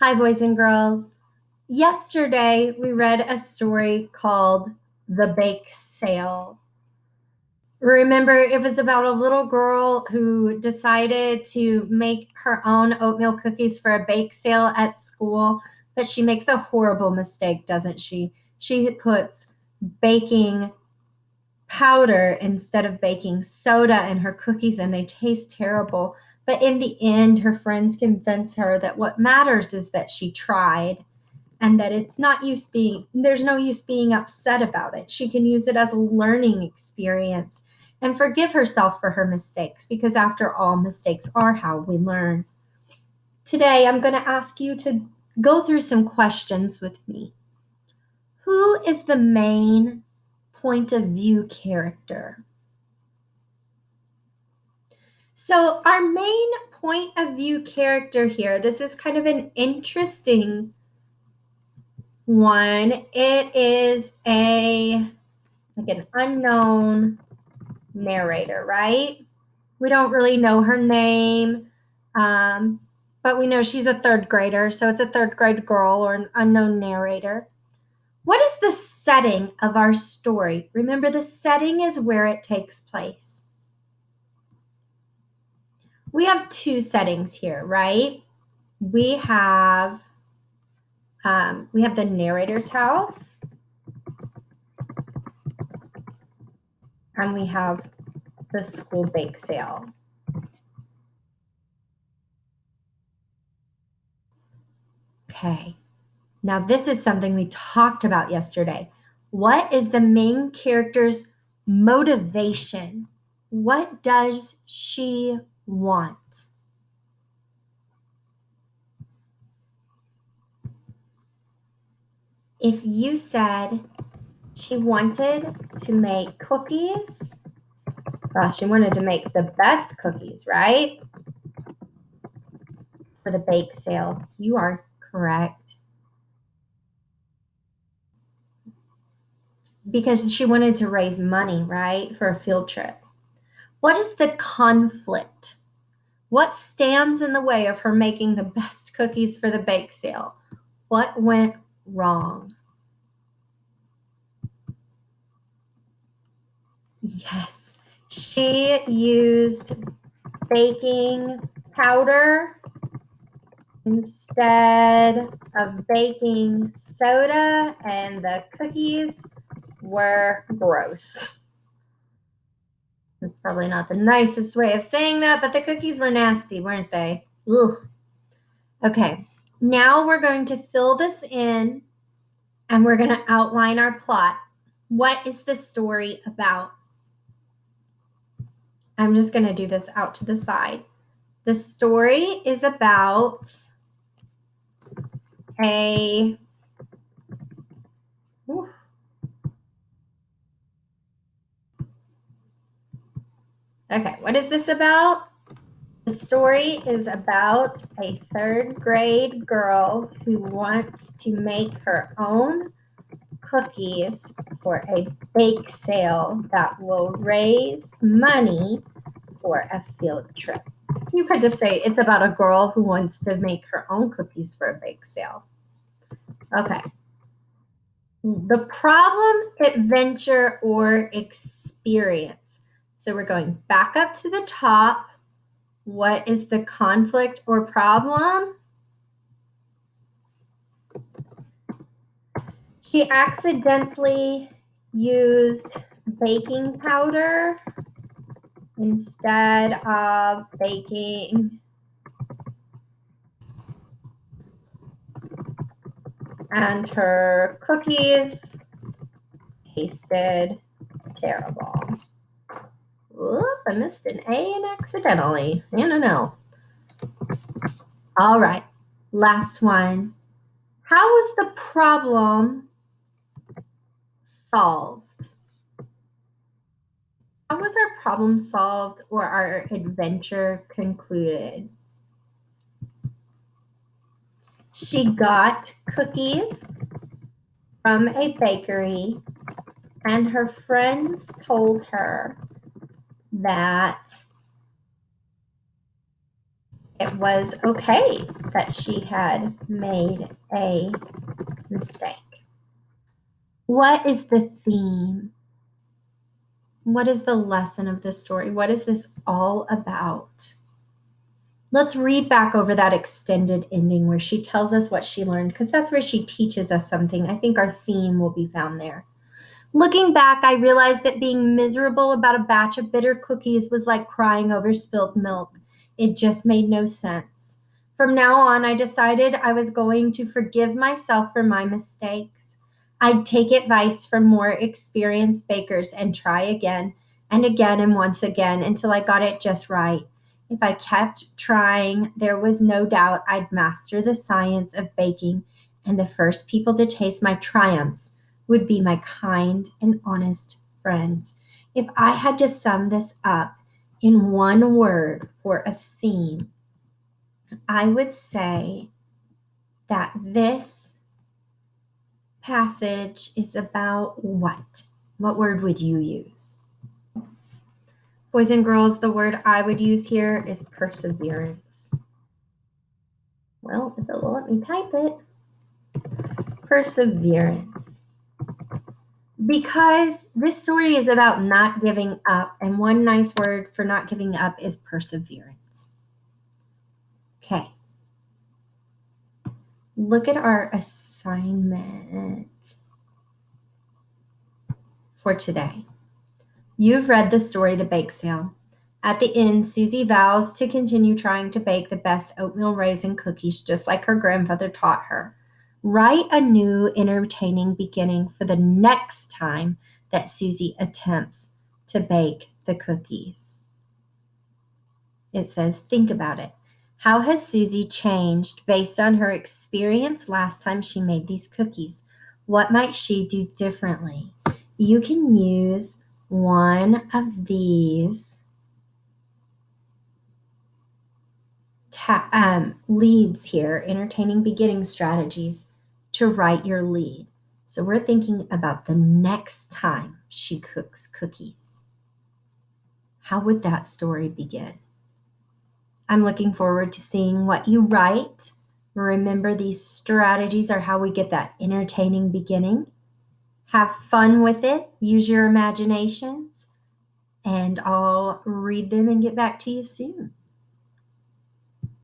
Hi, boys and girls. Yesterday, we read a story called The Bake Sale. Remember, it was about a little girl who decided to make her own oatmeal cookies for a bake sale at school, but she makes a horrible mistake, doesn't she? She puts baking powder instead of baking soda in her cookies, and they taste terrible. But in the end, her friends convince her that what matters is that she tried and that there's no use being upset about it. She can use it as a learning experience and forgive herself for her mistakes, because after all, mistakes are how we learn. Today, I'm going to ask you to go through some questions with me. Who is the main point of view character? So our main point of view character here, this is kind of an interesting one. It is an unknown narrator, right? We don't really know her name, but we know she's a third grader, so it's a third grade girl or an unknown narrator. What is the setting of our story? Remember, the setting is where it takes place. We have two settings here, right? We have the narrator's house, and we have the school bake sale. Okay, now this is something we talked about yesterday. What is the main character's motivation? What does she want? If you said she wanted to make cookies, she wanted to make the best cookies, right? For the bake sale. You are correct. Because she wanted to raise money, right? For a field trip. What is the conflict? What stands in the way of her making the best cookies for the bake sale? What went wrong? Yes, she used baking powder instead of baking soda, and the cookies were gross. That's probably not the nicest way of saying that, but the cookies were nasty, weren't they? Ugh. Okay, now we're going to fill this in and we're going to outline our plot. What is the story about? I'm just going to do this out to the side. The story is about a Okay, what is this about? The story is about a third grade girl who wants to make her own cookies for a bake sale that will raise money for a field trip. You could just say it's about a girl who wants to make her own cookies for a bake sale. Okay. The problem, adventure, or experience. So we're going back up to the top. What is the conflict or problem? She accidentally used baking powder instead of baking, and her cookies tasted terrible. Whoop, I missed an A and accidentally. I don't know. All right, last one. How was the problem solved? How was our problem solved or our adventure concluded? She got cookies from a bakery, and her friends told her that it was okay that she had made a mistake. What is the theme? What is the lesson of this story? What is this all about? Let's read back over that extended ending where she tells us what she learned, because that's where she teaches us something. I think our theme will be found there. Looking back, I realized that being miserable about a batch of bitter cookies was like crying over spilled milk. It just made no sense. From now on, I decided I was going to forgive myself for my mistakes. I'd take advice from more experienced bakers and try again and again and once again until I got it just right. If I kept trying, there was no doubt I'd master the science of baking, and the first people to taste my triumphs would be my kind and honest friends. If I had to sum this up in one word for a theme, I would say that this passage is about what? What word would you use? Boys and girls, the word I would use here is perseverance. Well, if it will let me type it, perseverance. Because this story is about not giving up, and one nice word for not giving up is perseverance. Okay. Look at our assignment for today. You've read the story, The Bake Sale. At the end, Susie vows to continue trying to bake the best oatmeal raisin cookies just like her grandfather taught her. Write a new, entertaining beginning for the next time that Susie attempts to bake the cookies. It says, think about it. How has Susie changed based on her experience last time she made these cookies? What might she do differently? You can use one of these leads here, entertaining beginning strategies, to write your lead. So we're thinking about the next time she cooks cookies. How would that story begin? I'm looking forward to seeing what you write. Remember, these strategies are how we get that entertaining beginning. Have fun with it. Use your imaginations. And I'll read them and get back to you soon.